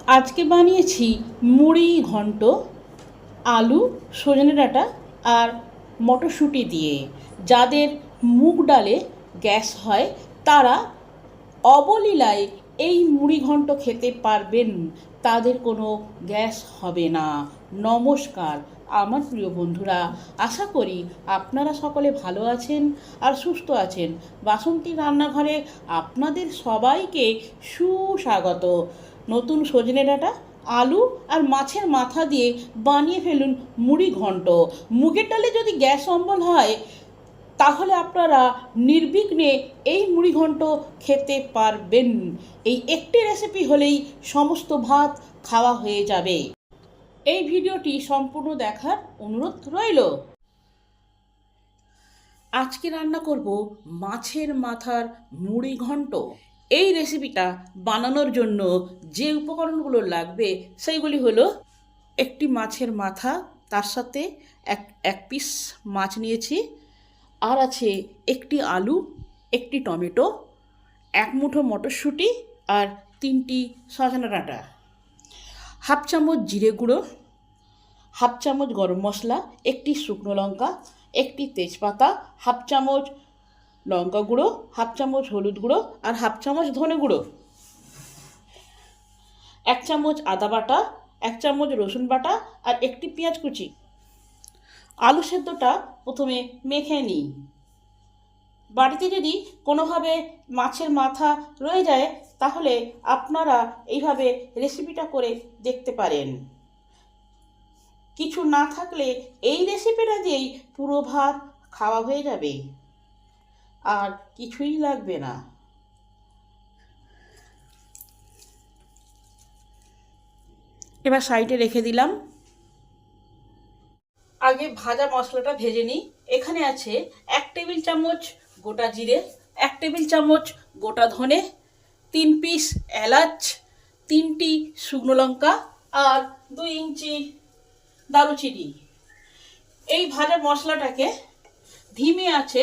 আজকে বানিয়েছি মুড়ি ঘন্ট, আলু, সজনে ডাঁটা আর মটরশুঁটি দিয়ে। যাদের মুগ ডালে গ্যাস হয় তারা অবলীলায় এই মুড়ি ঘন্ট খেতে পারবেন, তাদের কোনো গ্যাস হবে না। নমস্কার আমার প্রিয় বন্ধুরা, আশা করি আপনারা সকলে ভালো আছেন আর সুস্থ আছেন। বাসন্তী রান্নাঘরে আপনাদের সবাইকে সুস্বাগত। নতুন সজনে ডাঁটা, আলু আর মাছের মাথা দিয়ে বানিয়ে ফেলুন মুড়ি ঘন্ট। মুগের ডালে যদি গ্যাস অম্বল হয় তাহলে আপনারা নির্বিঘ্নে এই মুড়িঘণ্ট খেতে পারবেন। এই একটি রেসিপি হলেই সমস্ত ভাত খাওয়া হয়ে যাবে। এই ভিডিওটি সম্পূর্ণ দেখার অনুরোধ রইল। আজকে রান্না করব মাছের মাথার মুড়িঘণ্ট। এই রেসিপিটা বানানোর জন্য যে উপকরণগুলো লাগবে সেইগুলি হলো একটি মাছের মাথা, তার সাথে এক পিস মাছ নিয়েছি, আর আছে একটি আলু, একটি টমেটো, এক মুঠো মটরশুঁটি আর 3টি সজনে ডাঁটা, হাফ চামচ জিরে গুঁড়ো, হাফ চামচ গরম মশলা, একটি শুকনো লঙ্কা, একটি তেজপাতা, হাফ চামচ লঙ্কা গুঁড়ো, হাফ চামচ হলুদ গুঁড়ো আর হাফ চামচ ধনে গুঁড়ো, 1 চামচ আদা বাটা, 1 চামচ রসুন বাটা আর একটি পেঁয়াজ কুচি। আলু সেদ্ধটা প্রথমে মেখে নিই। বাড়িতে যদি কোনোভাবে মাছের মাথা রয়ে যায় তাহলে আপনারা এইভাবে রেসিপিটা করে দেখতে পারেন। কিছু না থাকলে এই রেসিপিটা দিয়েই পুরো ভাত খাওয়া হয়ে যাবে, আর কিছুই লাগবে না। এবার সাইডে রেখে দিলাম। আগে ভাজা মশলাটা ভেজে নিই। এখানে আছে 1 টেবিল চামচ গোটা জিরে, 1 টেবিল চামচ গোটা ধনে, 3 পিস এলাচ, 3টি শুকনো লঙ্কা আর 2 ইঞ্চি দারুচিনি। এই ভাজা মশলাটাকে ধিমে আছে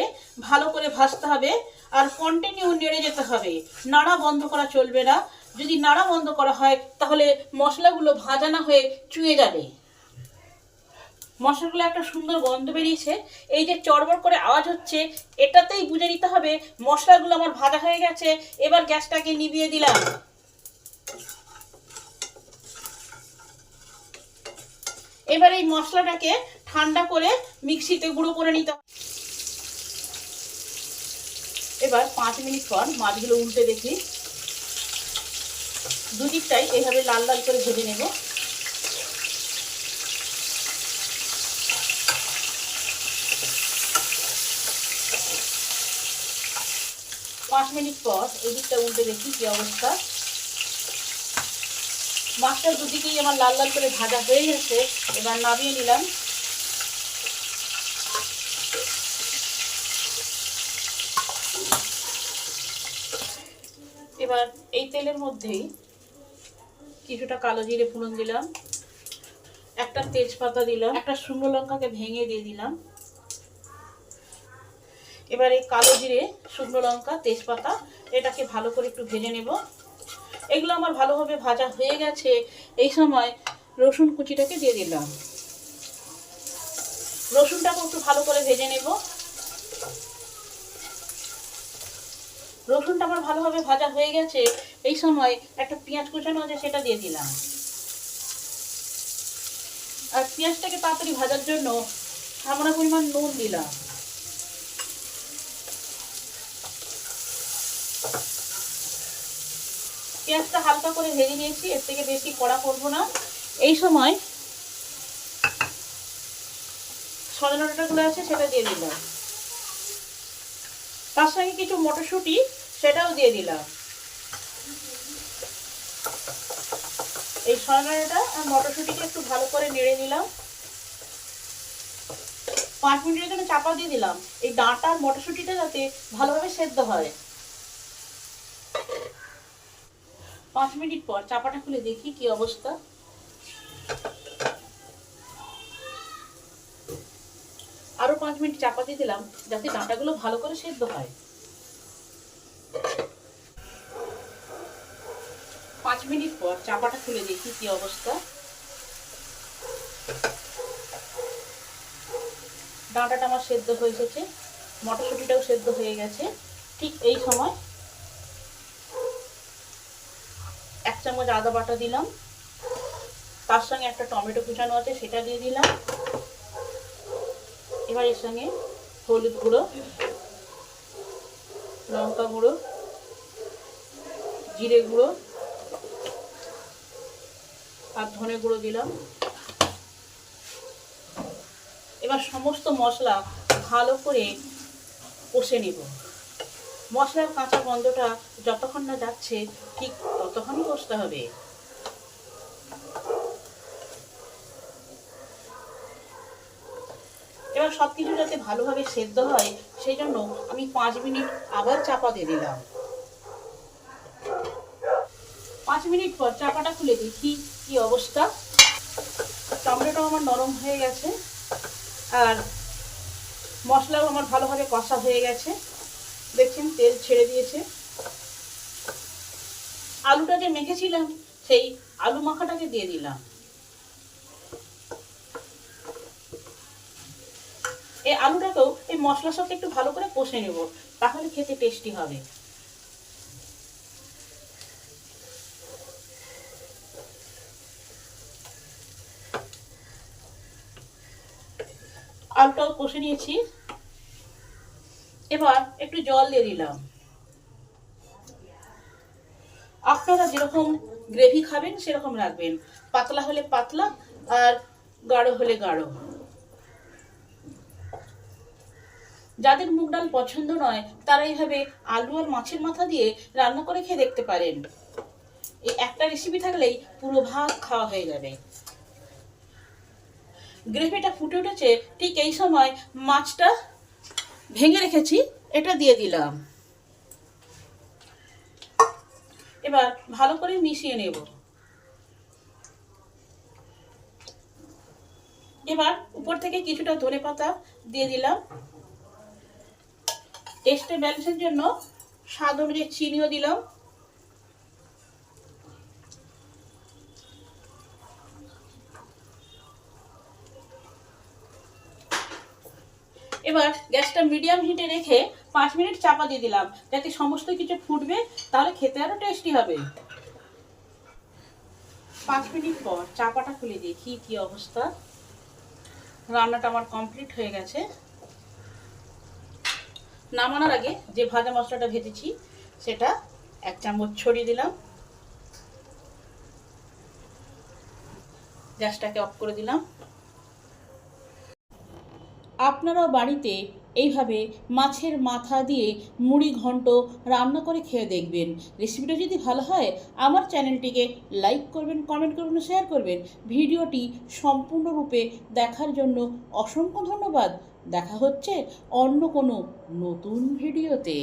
ভালো করে ভাজতে হবে আর কন্টিনিউ নেড়ে যেতে হবে, নাড়া বন্ধ করা চলবে না। যদি নাড়া বন্ধ করা হয় তাহলে মশলাগুলো ভাজা না হয়ে চুয়ে যাবে। মশলাগুলো একটা সুন্দর গন্ধ বেরিয়েছে, এই যে চড়বড় করে আওয়াজ হচ্ছে এটাতেই বুঝে নিতে হবে মশলাগুলো আমার ভাজা হয়ে গেছে। এবার গ্যাসটাকে নিভিয়ে দিলাম। এবার এই মশলাটাকে ঠান্ডা করে মিক্সিতে গুঁড়ো করে নিতে হবে। এবার 5 মিনিট পর মাছগুলো উল্টে দেখি, দুদিকটাই এইভাবে লাল লাল করে ভেজে নেব। পাঁচ মিনিট পর এই দিকটা উল্টে দেখি কি অবস্থা। মাছটা দুদিকেই আমার লাল লাল করে ভাজা হয়ে গেছে। এবার নামিয়ে নিলাম। এবার এই তেলের মধ্যেই কিছুটা কালো জিরে ফোড়ন দিলাম, একটা তেজপাতা দিলাম, একটা শুকনো লঙ্কাকে ভেঙে দিয়ে দিলাম। এবার এই কালো জিরে, শুকনো লঙ্কা, তেজপাতা এটাকে ভালো করে একটু ভেজে নেব। এগুলো আমার ভালোভাবে ভাজা হয়ে গেছে। এই সময় রসুন কুচিটাকে দিয়ে দিলাম। রসুনটাকে একটু ভালো করে ভেজে নেব। রসুনটা আমার ভালোভাবে ভাজা হয়ে গেছে। এই সময় একটা পেঁয়াজ কুচানো আছে সেটা দিয়ে দিলাম। আর পেঁয়াজটাকে তাড়াতাড়ি ভাজার জন্য সামান্য পরিমাণ নুন দিলাম। পেঁয়াজটা হালকা করে ভেজে নিয়েছি, এর থেকে বেশি কড়া করব না। এই সময় সজনে ডাঁটাগুলো আছে সেটা দিয়ে দিলাম, তার সঙ্গে কিছু মটরশুঁটি সেটাও দিয়ে দিলাম। এই সজনে ডাঁটা আর মটরশুঁটিকে একটু ভালো করে নেড়ে নিলাম। 5 মিনিটের জন্য চাপা দিয়ে দিলাম, এই ডাঁটা আর মটরশুঁটিটা যাতে ভালোভাবে সেদ্ধ হয়। 5 মিনিট পর চাপাটা খুলে দেখি কি অবস্থা। আরো 5 মিনিট চাপা দিয়ে দিলাম যাতে ডাঁটাগুলো ভালো করে সেদ্ধ হয়। 5 মিনিট পর চাপাটা খুলে দেখি কি অবস্থা। ডাঁটাটা আমার সেদ্ধ হয়ে এসেছে, মটরশুঁটিটাও সেদ্ধ হয়ে গেছে। ঠিক এই সময় 1 চামচ আদা বাটা দিলাম, তার সঙ্গে একটা টমেটো কুচানো আছে সেটা দিয়ে দিলাম। এবার এর সঙ্গে হলুদ গুঁড়ো, লঙ্কা গুঁড়ো, জিরে গুঁড়ো আর ধনে গুঁড়ো দিলাম। এবার সমস্ত মশলা ভালো করে কষে নেব। মশলার কাঁচা গন্ধটা যতক্ষণ না যাচ্ছে ঠিক ততক্ষণই কষতে হবে। এবার সব কিছু যাতে ভালোভাবে সেদ্ধ হয় সেই জন্য আমি 5 মিনিট আবার চাপা দিয়ে দিলাম। 5 মিনিট পর চাপাটা খুলে দেখি কি অবস্থা। টমেটোটা আমার নরম হয়ে গেছে আর মশলাও আমার ভালোভাবে কষা হয়ে গেছে। দেখছেন তেল ছেড়ে দিয়েছে। আলুটা যে মেখেছিলাম সেই আলু মাখাটাকে দিয়ে দিলাম। এই আলুটাকেও এই মশলার সাথে একটু ভালো করে কষে নেব, তাহলে খেতে টেস্টি হবে। আলুটাও কষে নিয়েছি। এবার একটু জল দিয়ে দিলাম। আপনারা যেরকম গ্রেভি খাবেন সেরকম রাখবেন, পাতলা হলে পাতলা আর গাঢ় হলে গাঢ়। যাদের মুগ ডাল পছন্দ নয় তারা এইভাবে আলু আর মাছের মাথা দিয়ে রান্না করে খেয়ে দেখতে পারেন। এই একটা রেসিপি থাকলেই পুরো ভাত খাওয়া হয়ে যাবে। গ্রেভিটা ফুটে উঠেছে, ঠিক এই সময় মাছটা ভেঙে রেখেছি এটা দিয়ে দিলাম। এবার ভালো করে মিশিয়ে নেব। এবার উপর থেকে কিছুটা ধনেপাতা দিয়ে দিলাম। টেস্টের ব্যালেন্সের জন্য স্বাদ অনুযায়ী চিনিও দিলাম। এবার গ্যাসটা মিডিয়াম হিটে রেখে 5 মিনিট চাপা দিয়ে দিলাম, যাতে সমস্ত কিছু ফুটবে, তাহলে খেতে আরো টেস্টি হবে। 5 মিনিট পর চাপাটা খুলে দেখি কি অবস্থা। রান্নাটা আমার কমপ্লিট হয়ে গেছে। নামানোর আগে যে ভাজা মশলাটা ভেজেছি সেটা 1 চামচ ছড়িয়ে দিলাম। গ্যাসটাকে অফ করে দিলাম। আপনারাও বাড়িতে এইভাবে মাছের মাথা দিয়ে মুড়ি ঘন্ট রান্না করে খেয়ে দেখবেন। রেসিপিটা যদি ভালো হয় আমার চ্যানেলটিকে লাইক করবেন, কমেন্ট করবেন, শেয়ার করবেন। ভিডিওটি সম্পূর্ণরূপে দেখার জন্য অসংখ্য ধন্যবাদ। দেখা হচ্ছে অন্য কোনো নতুন ভিডিওতে।